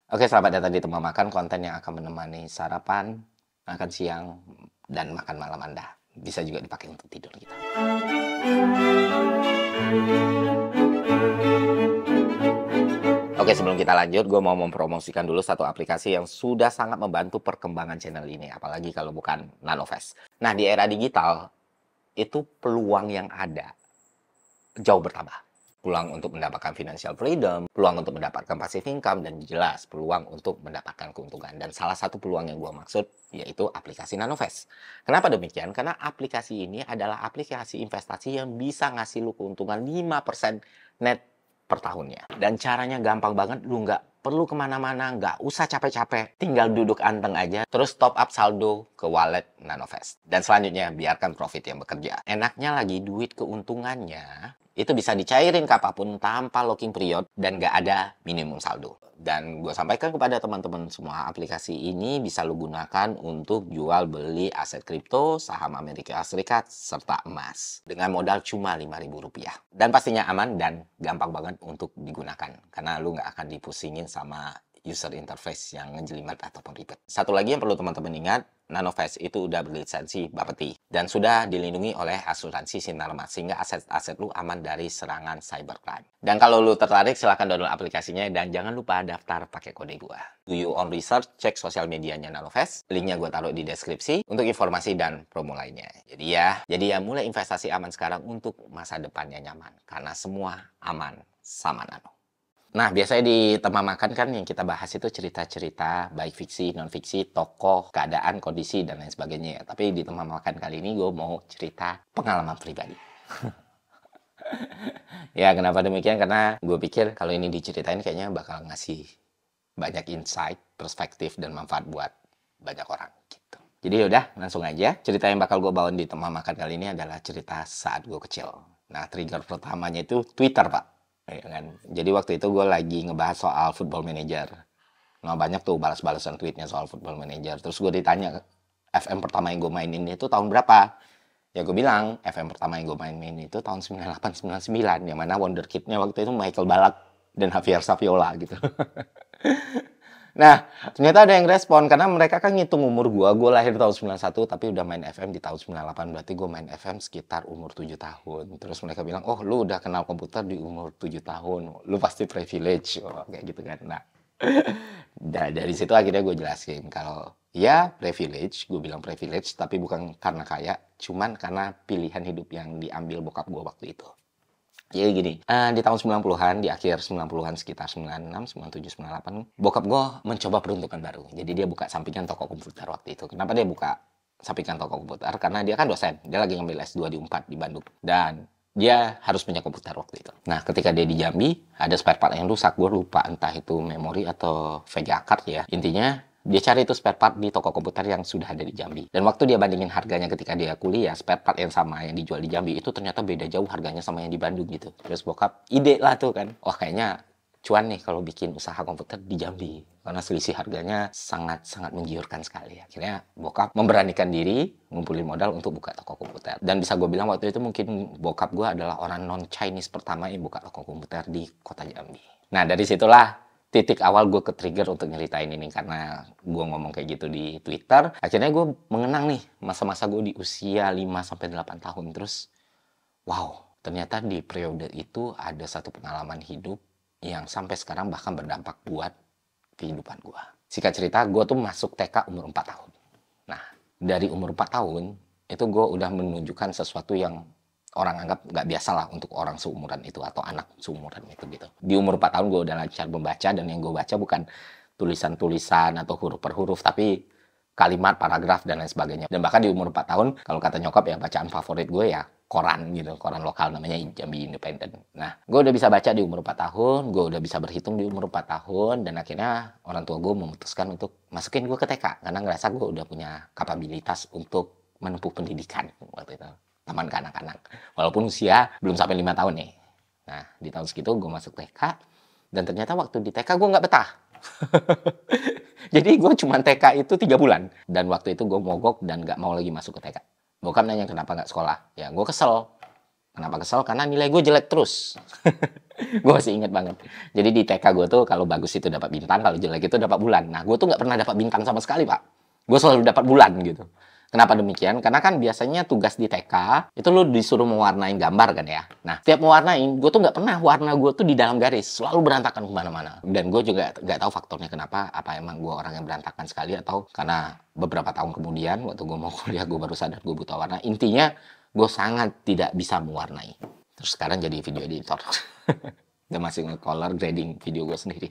Oke, selamat datang di Teman Makan, konten yang akan menemani sarapan, makan siang, dan makan malam Anda. Bisa juga dipakai untuk tidur kita. Oke, sebelum kita lanjut, gue mau mempromosikan dulu satu aplikasi yang sudah sangat membantu perkembangan channel ini, apalagi kalau bukan Nanofest. Nah, di era digital, itu peluang yang ada jauh bertambah. Peluang untuk mendapatkan financial freedom, peluang untuk mendapatkan passive income, dan jelas peluang untuk mendapatkan keuntungan. Dan salah satu peluang yang gue maksud yaitu aplikasi Nanofest. Kenapa demikian? Karena aplikasi ini adalah aplikasi investasi yang bisa ngasih lu keuntungan 5% net per tahunnya. Dan caranya gampang banget, lu nggak perlu kemana-mana, nggak usah capek-capek, tinggal duduk anteng aja, terus top up saldo ke wallet Nanofest. Dan selanjutnya, biarkan profit yang bekerja. Enaknya lagi, duit keuntungannya itu bisa dicairin kapanpun tanpa locking period dan nggak ada minimum saldo. Dan gue sampaikan kepada teman-teman semua, aplikasi ini bisa lo gunakan untuk jual beli aset kripto, saham Amerika Serikat, serta emas. Dengan modal cuma Rp5.000. Dan pastinya aman dan gampang banget untuk digunakan. Karena lo nggak akan dipusingin sama user interface yang ngejelimet ataupun ribet. Satu lagi yang perlu teman-teman ingat, Nanofest itu udah berlisensi Bapeti dan sudah dilindungi oleh asuransi Sinarmas sehingga aset-aset lu aman dari serangan cybercrime. Dan kalau lu tertarik silahkan download aplikasinya dan jangan lupa daftar pakai kode gua. Do your own research, cek sosial medianya Nanofest. Linknya gua taruh di deskripsi untuk informasi dan promo lainnya. Jadi ya mulai investasi aman sekarang untuk masa depannya nyaman karena semua aman sama Nano. Nah, biasanya di Teman Makan kan yang kita bahas itu cerita-cerita, baik fiksi, non-fiksi, tokoh, keadaan, kondisi, dan lain sebagainya. Tapi di Teman Makan kali ini gue mau cerita pengalaman pribadi. Ya, kenapa demikian? Karena gue pikir kalau ini diceritain kayaknya bakal ngasih banyak insight, perspektif, dan manfaat buat banyak orang. Gitu. Jadi yaudah, langsung aja. Cerita yang bakal gue bawain di Teman Makan kali ini adalah cerita saat gue kecil. Nah, trigger pertamanya itu Twitter, Pak. Ya kan? Jadi waktu itu gue lagi ngebahas soal Football Manager. Nah banyak tuh balas-balasan tweetnya soal Football Manager. Terus gue ditanya, FM pertama yang gue mainin itu tahun berapa? Ya gue bilang, FM pertama yang gue mainin itu tahun 98-99. Yang mana wonderkidnya waktu itu Michael Ballack dan Javier Saviola gitu. Nah, ternyata ada yang respon, karena mereka kan ngitung umur gue lahir tahun 91, tapi udah main FM di tahun 98, berarti gue main FM sekitar umur 7 tahun. Terus mereka bilang, oh lu udah kenal komputer di umur 7 tahun, lu pasti privilege, oh, kayak gitu kan. Nah, dari situ akhirnya gue jelasin, kalau ya privilege, gue bilang privilege, tapi bukan karena kaya, cuman karena pilihan hidup yang diambil bokap gue waktu itu. Jadi gini, di tahun 90-an, di akhir 90-an sekitar 96, 97, 98, bokap gue mencoba peruntukan baru. Jadi dia buka sampingan toko komputer waktu itu. Kenapa dia buka sampingan toko komputer? Karena dia kan dosen, dia lagi ngambil S2 di UNPAD di Bandung. Dan dia harus punya komputer waktu itu. Nah, ketika dia di Jambi, ada spare part yang rusak. Gue lupa entah itu memori atau VGA card ya. Intinya, dia cari itu spare part di toko komputer yang sudah ada di Jambi. Dan waktu dia bandingin harganya ketika dia kuliah, spare part yang sama yang dijual di Jambi itu ternyata beda jauh harganya sama yang di Bandung gitu. Terus bokap ide lah tuh kan. Wah kayaknya cuan nih kalau bikin usaha komputer di Jambi. Karena selisih harganya sangat-sangat menggiurkan sekali. Akhirnya bokap memberanikan diri, ngumpulin modal untuk buka toko komputer. Dan bisa gue bilang waktu itu mungkin bokap gue adalah orang non-Chinese pertama yang buka toko komputer di kota Jambi. Nah dari situlah titik awal gue ke-trigger untuk nyeritain ini, karena gue ngomong kayak gitu di Twitter. Akhirnya gue mengenang nih masa-masa gue di usia 5-8 tahun. Terus, wow, ternyata di periode itu ada satu pengalaman hidup yang sampai sekarang bahkan berdampak buat kehidupan gue. Singkat cerita, gue tuh masuk TK umur 4 tahun. Nah, dari umur 4 tahun, itu gue udah menunjukkan sesuatu yang orang anggap nggak biasa lah untuk orang seumuran itu atau anak seumuran itu gitu. Di umur 4 tahun gue udah lancar membaca, dan yang gue baca bukan tulisan-tulisan atau huruf per huruf, tapi kalimat, paragraf, dan lain sebagainya. Dan bahkan di umur 4 tahun, kalau kata nyokap ya bacaan favorit gue ya koran gitu, koran lokal namanya Jambi Independent. Nah, gue udah bisa baca di umur 4 tahun, gue udah bisa berhitung di umur 4 tahun, dan akhirnya orang tua gue memutuskan untuk masukin gue ke TK, karena ngerasa gue udah punya kapabilitas untuk menempuh pendidikan waktu itu. Taman kanak-kanak. Walaupun usia belum sampai 5 tahun nih. Nah, di tahun segitu gue masuk TK. Dan ternyata waktu di TK gue nggak betah. Jadi gue cuma TK itu 3 bulan. Dan waktu itu gue mogok dan nggak mau lagi masuk ke TK. Bokap nanya kenapa nggak sekolah. Ya gue kesel. Kenapa kesel? Karena nilai gue jelek terus. Gue masih inget banget. Jadi di TK gue tuh kalau bagus itu dapat bintang, kalau jelek itu dapat bulan. Nah, gue tuh nggak pernah dapat bintang sama sekali, Pak. Gue selalu dapat bulan gitu. Kenapa demikian? Karena kan biasanya tugas di TK itu lu disuruh mewarnain gambar kan ya. Nah, setiap mewarnain, gue tuh nggak pernah warna gue tuh di dalam garis, selalu berantakan kemana-mana. Dan gue juga nggak tahu faktornya kenapa. Apa emang gue orang yang berantakan sekali atau karena beberapa tahun kemudian waktu gue mau kuliah gue baru sadar gue buta warna. Intinya gue sangat tidak bisa mewarnai. Terus sekarang jadi video editor. Udah masih nge-color grading video gue sendiri.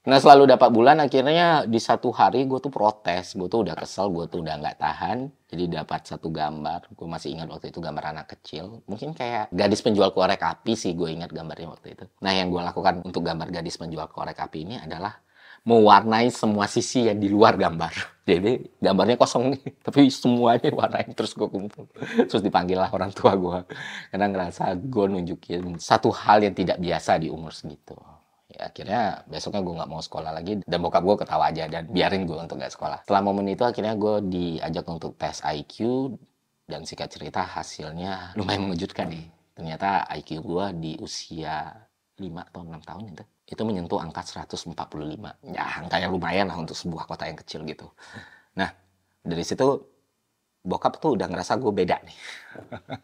Nah, selalu dapat bulan, akhirnya di satu hari gue tuh protes. Gue tuh udah kesel, gue tuh udah nggak tahan. Jadi dapat satu gambar, gue masih ingat waktu itu gambar anak kecil. Mungkin kayak gadis penjual korek api sih, gue ingat gambarnya waktu itu. Nah, yang gue lakukan untuk gambar gadis penjual korek api ini adalah mewarnai semua sisi yang di luar gambar. Jadi gambarnya kosong nih, tapi semuanya warnain terus gue kumpul. Terus dipanggil lah orang tua gue. Karena ngerasa gue nunjukin satu hal yang tidak biasa di umur segitu. Ya, akhirnya besoknya gue nggak mau sekolah lagi dan bokap gue ketawa aja dan biarin gue untuk nggak sekolah. Setelah momen itu akhirnya gue diajak untuk tes IQ dan singkat cerita hasilnya lumayan mengejutkan nih. Ternyata IQ gue di usia 5 atau 6 tahun itu menyentuh angka 145. Ya, angka yang lumayan lah untuk sebuah kota yang kecil gitu. Nah, dari situ bokap tuh udah ngerasa gue beda nih.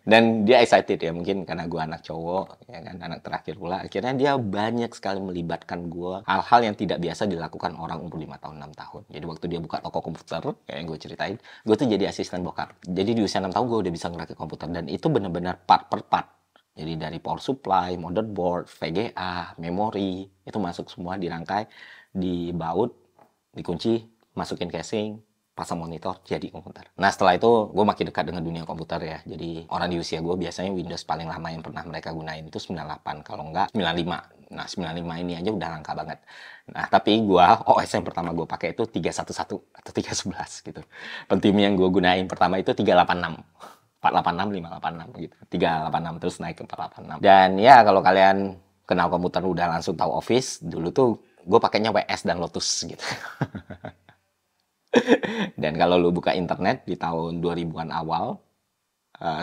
Dan dia excited ya, mungkin karena gue anak cowok, ya kan, anak terakhir pula. Akhirnya dia banyak sekali melibatkan gue hal-hal yang tidak biasa dilakukan orang umur 5 tahun, 6 tahun. Jadi waktu dia buka toko komputer, kayak yang gue ceritain, gue tuh jadi asisten bokap. Jadi di usia 6 tahun gue udah bisa ngerakit komputer, dan itu benar-benar part per part. Jadi dari power supply, motherboard, VGA, memori, itu masuk semua dirangkai, dibaut, dikunci, masukin casing, pasang monitor, jadi komputer. Nah, setelah itu gue makin dekat dengan dunia komputer ya. Jadi orang di usia gue biasanya Windows paling lama yang pernah mereka gunain itu 98, kalau enggak 95. Nah, 95 ini aja udah langka banget. Nah, tapi gue OS yang pertama gue pakai itu 311 atau 311 gitu. Pentim yang gue gunain pertama itu 386. 486, 586 gitu. 386 terus naik ke 486. Dan ya kalau kalian kenal komputer udah langsung tahu Office, dulu tuh gue pakainya WS dan Lotus gitu. Dan kalau lu buka internet di tahun 2000-an awal,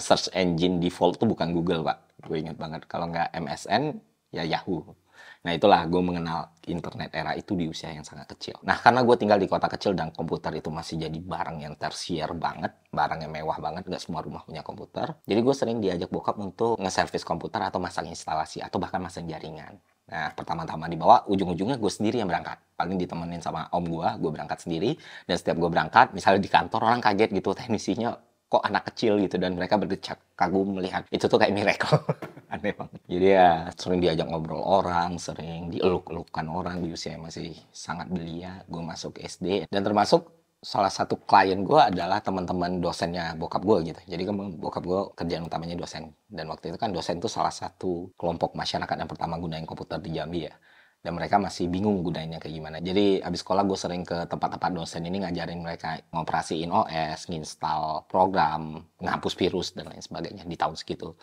search engine default tuh bukan Google, Pak. Gue ingat banget. Kalau nggak MSN, ya Yahoo. Nah, itulah gue mengenal internet era itu di usia yang sangat kecil. Nah, karena gue tinggal di kota kecil dan komputer itu masih jadi barang yang tersier banget, barang yang mewah banget, nggak semua rumah punya komputer. Jadi gue sering diajak bokap untuk nge-service komputer atau masang instalasi, atau bahkan masang jaringan. Nah, pertama-tama dibawa, ujung-ujungnya gue sendiri yang berangkat. Paling ditemenin sama om gue berangkat sendiri. Dan setiap gue berangkat, misalnya di kantor, orang kaget gitu, teknisinya kok anak kecil gitu, dan mereka berdecak kagum melihat itu tuh kayak miracle. Aneh banget. Jadi ya sering diajak ngobrol orang, sering dieluk-elukan orang di usia yang masih sangat belia. Gue masuk SD dan termasuk salah satu klien gue adalah teman-teman dosennya bokap gue gitu. Jadi bokap gue kerjaan utamanya dosen, dan waktu itu kan dosen itu salah satu kelompok masyarakat yang pertama gunain komputer di Jambi ya. Dan mereka masih bingung gunainnya kayak gimana. Jadi abis sekolah gue sering ke tempat-tempat dosen ini ngajarin mereka ngoperasiin OS, nginstal program, ngapus virus, dan lain sebagainya di tahun segitu.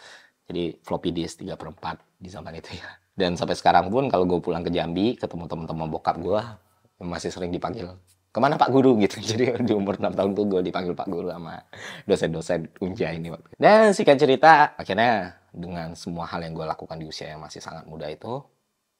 Jadi floppy disk 3/4 di zaman itu ya. Dan sampai sekarang pun kalau gue pulang ke Jambi, ketemu teman-teman bokap gue, masih sering dipanggil, kemana Pak Guru gitu. Jadi di umur 6 tahun tuh gue dipanggil Pak Guru sama dosen-dosen Unja ini waktu itu. Dan singkat cerita, akhirnya dengan semua hal yang gue lakukan di usia yang masih sangat muda itu,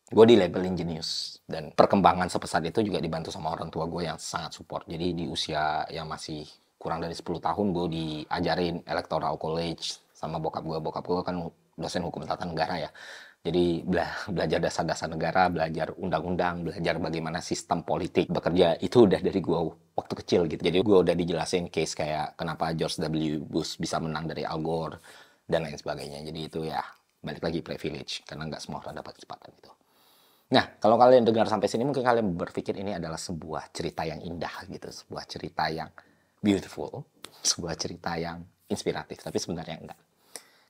gue di labelin jenius. Dan perkembangan sepesat itu juga dibantu sama orang tua gue yang sangat support. Jadi di usia yang masih kurang dari 10 tahun gue diajarin electoral college sama bokap gue. Bokap gue kan dosen hukum tata negara ya. Jadi belajar dasar-dasar negara, belajar undang-undang, belajar bagaimana sistem politik bekerja, itu udah dari gue waktu kecil gitu. Jadi gue udah dijelasin case kayak kenapa George W. Bush bisa menang dari Al Gore dan lain sebagainya. Jadi itu ya balik lagi privilege, karena nggak semua orang dapat kesempatan itu. Nah, kalau kalian dengar sampai sini, mungkin kalian berpikir ini adalah sebuah cerita yang indah gitu, sebuah cerita yang beautiful, sebuah cerita yang inspiratif, tapi sebenarnya enggak.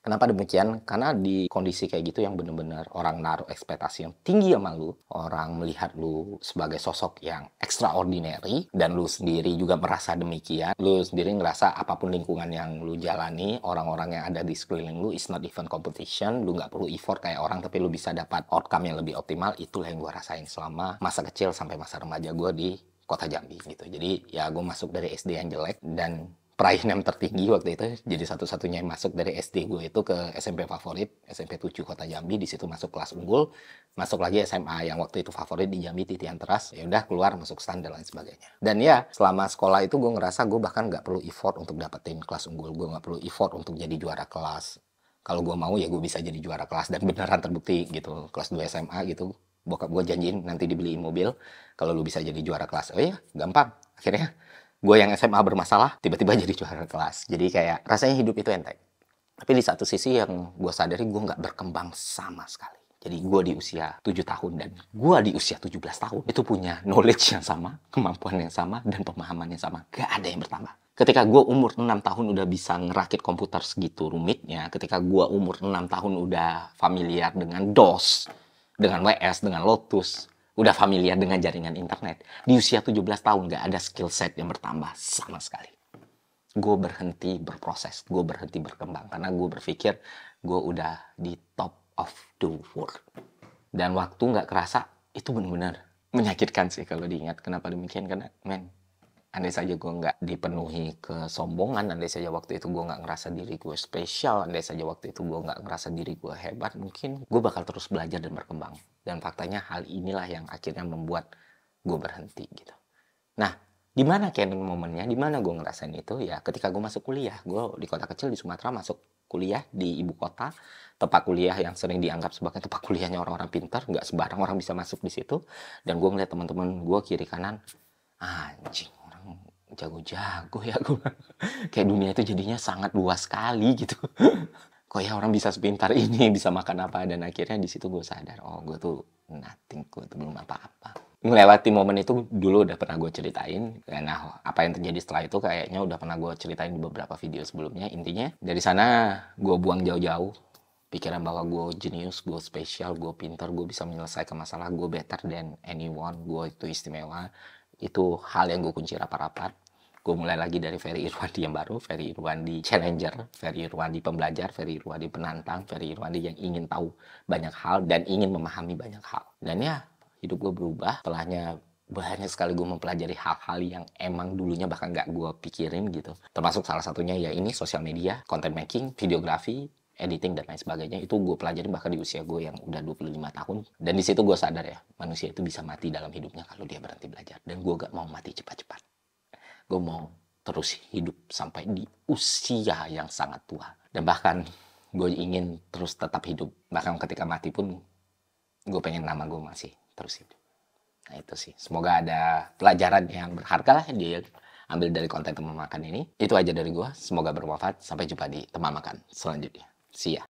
Kenapa demikian? Karena di kondisi kayak gitu yang benar-benar orang naruh ekspektasi yang tinggi sama lu, orang melihat lu sebagai sosok yang extraordinary, dan lu sendiri juga merasa demikian. Lu sendiri ngerasa apapun lingkungan yang lu jalani, orang-orang yang ada di sekeliling lu is not even competition, lu nggak perlu effort kayak orang, tapi lu bisa dapat outcome yang lebih optimal. Itulah yang gue rasain selama masa kecil sampai masa remaja gue di kota Jambi gitu. Jadi ya gue masuk dari SD yang jelek, dan peraih NEM tertinggi waktu itu. Jadi satu-satunya yang masuk dari SD gue itu ke SMP favorit, SMP 7 Kota Jambi. Di situ masuk kelas unggul, masuk lagi SMA yang waktu itu favorit di Jambi, Titian Teras. Ya udah keluar masuk STAN dan lain sebagainya. Dan ya selama sekolah itu gue ngerasa gue bahkan nggak perlu effort untuk dapetin kelas unggul. Gue nggak perlu effort untuk jadi juara kelas. Kalau gue mau ya gue bisa jadi juara kelas, dan beneran terbukti gitu. Kelas 2 SMA gitu, bokap gue janjiin nanti dibeliin mobil kalau lu bisa jadi juara kelas. Oh iya, gampang. Akhirnya gue yang SMA bermasalah tiba-tiba jadi juara kelas. Jadi kayak rasanya hidup itu enteng. Tapi di satu sisi yang gue sadari, gue nggak berkembang sama sekali. Jadi gue di usia 7 tahun dan gue di usia 17 tahun itu punya knowledge yang sama, kemampuan yang sama, dan pemahaman yang sama. Gak ada yang bertambah. Ketika gue umur 6 tahun udah bisa ngerakit komputer segitu rumitnya, ketika gue umur 6 tahun udah familiar dengan DOS, dengan WS, dengan Lotus, udah familiar dengan jaringan internet, di usia 17 tahun gak ada skill set yang bertambah sama sekali. Gue berhenti berproses, gue berhenti berkembang, karena gue berpikir gue udah di top of the world. Dan waktu gak kerasa, itu benar-benar menyakitkan sih kalau diingat. Kenapa demikian? Karena, andai saja gue nggak dipenuhi kesombongan, andai saja waktu itu gue nggak ngerasa diri gue spesial, andai saja waktu itu gue nggak ngerasa diri gue hebat, mungkin gue bakal terus belajar dan berkembang. Dan faktanya hal inilah yang akhirnya membuat gue berhenti gitu. Nah, di mana Canon momennya? Di mana gue ngerasain itu? Ya ketika gue masuk kuliah. Gue di kota kecil di Sumatera masuk kuliah di ibu kota, tempat kuliah yang sering dianggap sebagai tempat kuliahnya orang-orang pintar, nggak sembarang orang bisa masuk di situ. Dan gue ngeliat teman-teman gue kiri kanan, anjing, orang jago-jago ya gue. Kayak dunia itu jadinya sangat luas sekali gitu. Kok ya orang bisa sepintar ini, bisa makan apa. Dan akhirnya di situ gue sadar, oh gue tuh nothing, gue tuh belum apa-apa. Melewati momen itu dulu udah pernah gue ceritain. Nah, apa yang terjadi setelah itu kayaknya udah pernah gue ceritain di beberapa video sebelumnya. Intinya dari sana gue buang jauh-jauh pikiran bahwa gue jenius, gue spesial, gue pintar, gue bisa menyelesaikan masalah, gue better than anyone, gue itu istimewa. Itu hal yang gue kunci rapat-rapat. Gue mulai lagi dari Ferry Irwandi yang baru, Ferry Irwandi challenger, Ferry Irwandi pembelajar, Ferry Irwandi penantang, Ferry Irwandi yang ingin tahu banyak hal dan ingin memahami banyak hal. Dan ya, hidup gue berubah. Setelahnya banyak sekali gue mempelajari hal-hal yang emang dulunya bahkan gak gue pikirin gitu. Termasuk salah satunya ya ini, sosial media, content making, videografi, editing, dan lain sebagainya. Itu gue pelajari bahkan di usia gue yang udah 25 tahun. Dan di situ gue sadar ya, manusia itu bisa mati dalam hidupnya kalau dia berhenti belajar. Dan gue gak mau mati cepat-cepat. Gue mau terus hidup sampai di usia yang sangat tua. Dan bahkan gue ingin terus tetap hidup. Bahkan ketika mati pun, gue pengen nama gue masih terus hidup. Nah itu sih. Semoga ada pelajaran yang berharga lah dia ambil dari konten teman makan ini. Itu aja dari gue. Semoga bermanfaat. Sampai jumpa di teman makan selanjutnya. See ya.